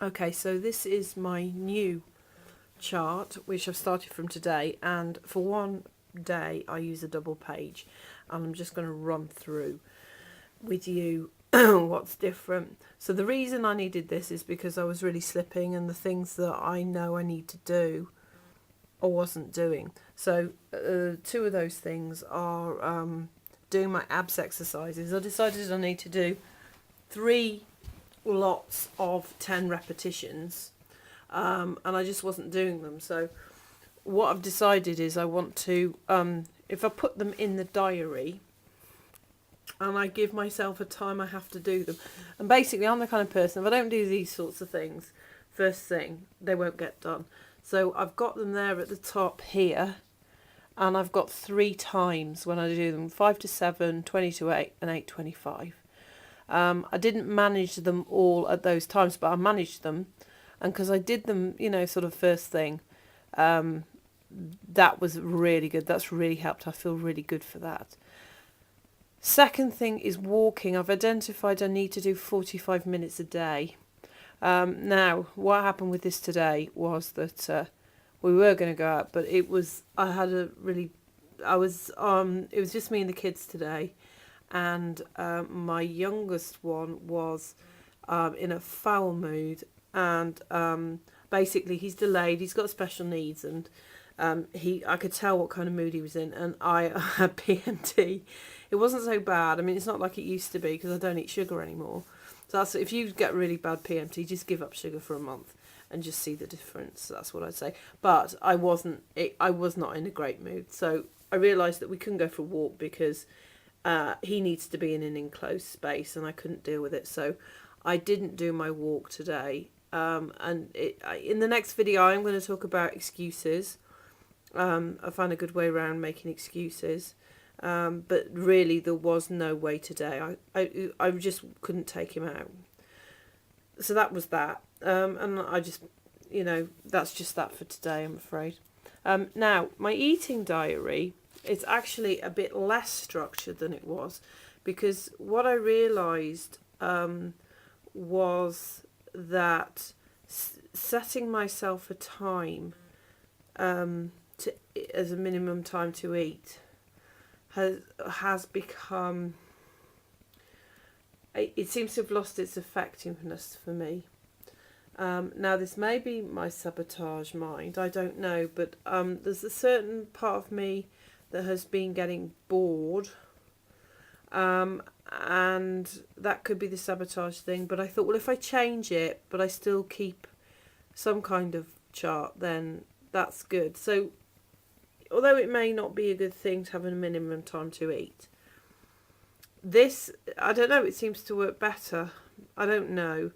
Okay, so this is my new chart, which I've started from today, and for one day I use a double page, and I'm just going to run through with you what's different. So the reason I needed this is because I was really slipping, and the things that I know I need to do I wasn't doing. So two of those things are doing my abs exercises. I decided I need to do 3 lots of 10 repetitions, and I just wasn't doing them. So what I've decided is I want to, if I put them in the diary and I give myself a time I have to do them. And basically I'm the kind of person, if I don't do these sorts of things first thing, they won't get done. So I've got them there at the top here, and I've got 3 times when I do them: 5 to 7, 20 to 8, and 8:25. I didn't manage them all at those times, but I managed them, and because I did them, sort of first thing, that was really good. That's really helped. I feel really good for that. Second thing is walking. I've identified I need to do 45 minutes a day. Now, what happened with this today was that we were going to go out, but it was just me and the kids today, and my youngest one was in a foul mood, and basically he's delayed. He's got special needs, and I could tell what kind of mood he was in, and I had PMT. It wasn't so bad. I mean, it's not like it used to be because I don't eat sugar anymore. So that's, if you get really bad PMT, just give up sugar for a month and just see the difference. That's what I'd say. But I was not in a great mood. So I realised that we couldn't go for a walk because he needs to be in an enclosed space, and I couldn't deal with it. So I didn't do my walk today. In the next video, I'm going to talk about excuses. I found a good way around making excuses. But really there was no way today. I just couldn't take him out. So that was that. And I just, that's just that for today, I'm afraid. Now, my eating diary is actually a bit less structured than it was, because what I realised was that setting myself a time as a minimum time to eat has become, it seems to have lost its effectiveness for me. Now this may be my sabotage mind, I don't know, but there's a certain part of me that has been getting bored, and that could be the sabotage thing. But I thought, well, if I change it but I still keep some kind of chart, then that's good. So although it may not be a good thing to have a minimum time to eat, this, I don't know, it seems to work better. I don't know.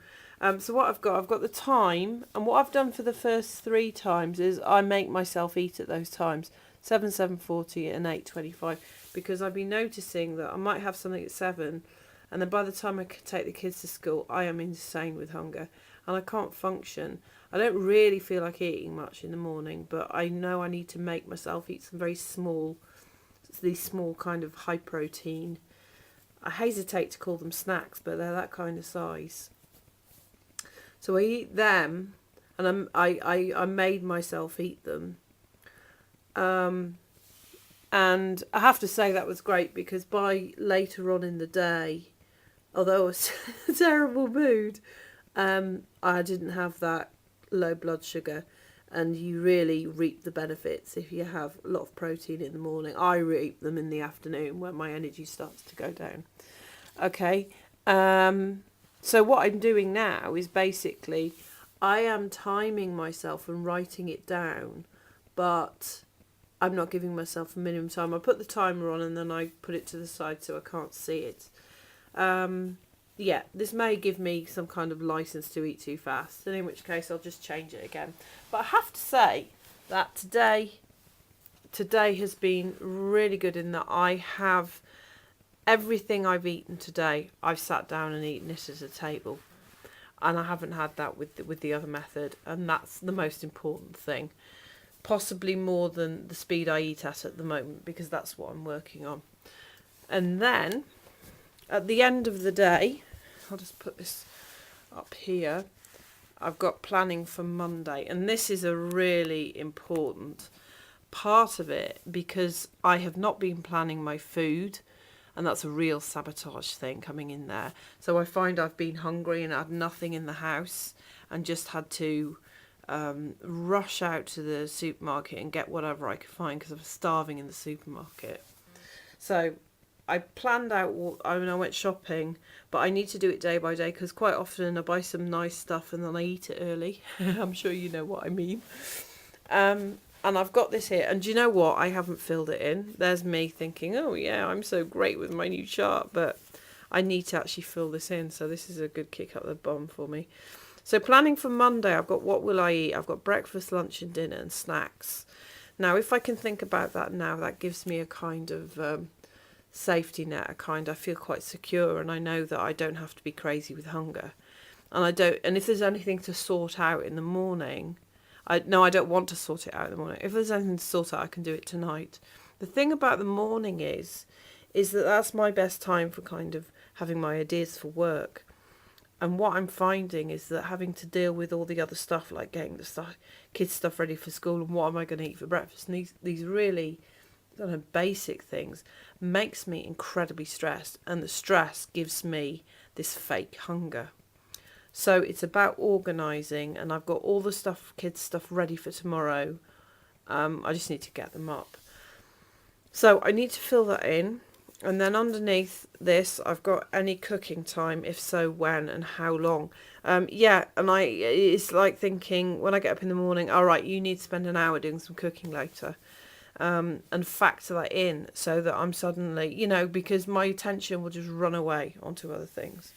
So what I've got the time, and what I've done for the first 3 times is I make myself eat at those times, 7, 7:40 and 8:25, because I've been noticing that I might have something at 7, and then by the time I take the kids to school, I am insane with hunger, and I can't function. I don't really feel like eating much in the morning, but I know I need to make myself eat some these small kind of high protein. I hesitate to call them snacks, but they're that kind of size. So I eat them, and I made myself eat them. And I have to say that was great, because by later on in the day, although I was in a terrible mood, I didn't have that low blood sugar, and you really reap the benefits if you have a lot of protein in the morning. I reap them in the afternoon when my energy starts to go down. Okay, so what I'm doing now is basically I am timing myself and writing it down, but I'm not giving myself a minimum time. I put the timer on and then I put it to the side so I can't see it. Yeah, this may give me some kind of license to eat too fast, and in which case I'll just change it again. But I have to say that today has been really good in that I have everything I've eaten today, I've sat down and eaten it at a table. And I haven't had that with the other method, and that's the most important thing. Possibly more than the speed I eat at the moment, because that's what I'm working on. And then at the end of the day, I'll just put this up here. I've got planning for Monday, and this is a really important part of it because I have not been planning my food, and that's a real sabotage thing coming in there. So I find I've been hungry and had nothing in the house and just had to rush out to the supermarket and get whatever I could find because I was starving in the supermarket. So I planned out, I went shopping, but I need to do it day by day because quite often I buy some nice stuff and then I eat it early. I'm sure you know what I mean. And I've got this here, and do you know what? I haven't filled it in. There's me thinking, oh yeah, I'm so great with my new chart, but I need to actually fill this in. So this is a good kick up the bum for me. So planning for Monday, I've got what will I eat? I've got breakfast, lunch and dinner and snacks. Now, if I can think about that now, that gives me a kind of safety net, I feel quite secure, and I know that I don't have to be crazy with hunger. And if there's anything to sort out in the morning, I don't want to sort it out in the morning. If there's anything to sort out, I can do it tonight. The thing about the morning is that that's my best time for kind of having my ideas for work. And what I'm finding is that having to deal with all the other stuff, like getting the kids' stuff ready for school and what am I going to eat for breakfast, and these really kind of basic things, makes me incredibly stressed. And the stress gives me this fake hunger. So it's about organising, and I've got all the kids' stuff ready for tomorrow. I just need to get them up. So I need to fill that in. And then underneath this, I've got any cooking time, if so, when and how long. It's like thinking when I get up in the morning, all right, you need to spend an hour doing some cooking later. And factor that in so that I'm suddenly, because my attention will just run away onto other things.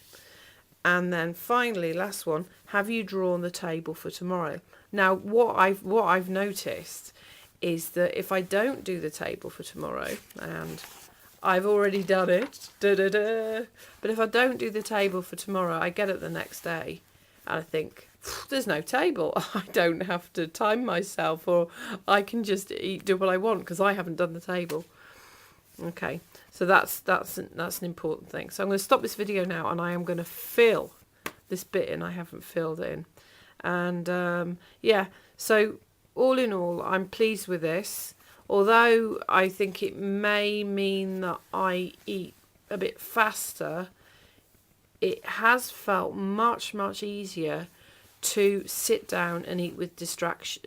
And then finally, last one, have you drawn the table for tomorrow? Now, what I've noticed is that if I don't do the table for tomorrow, and I've already done it, but if I don't do the table for tomorrow, I get it the next day, and I think, there's no table. I don't have to time myself, or I can just do what I want because I haven't done the table. Okay, so that's an important thing. So I'm going to stop this video now, and I am going to fill this bit in. I haven't filled in, and so all in all, I'm pleased with this. Although I think it may mean that I eat a bit faster, it has felt much easier to sit down and eat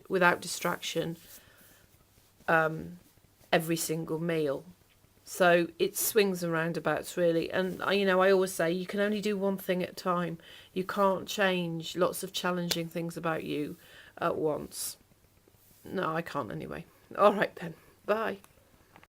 without distraction every single meal. So it swings and roundabouts really, and I always say you can only do one thing at a time. You can't change lots of challenging things about you at once. No, I can't anyway. All right then, bye.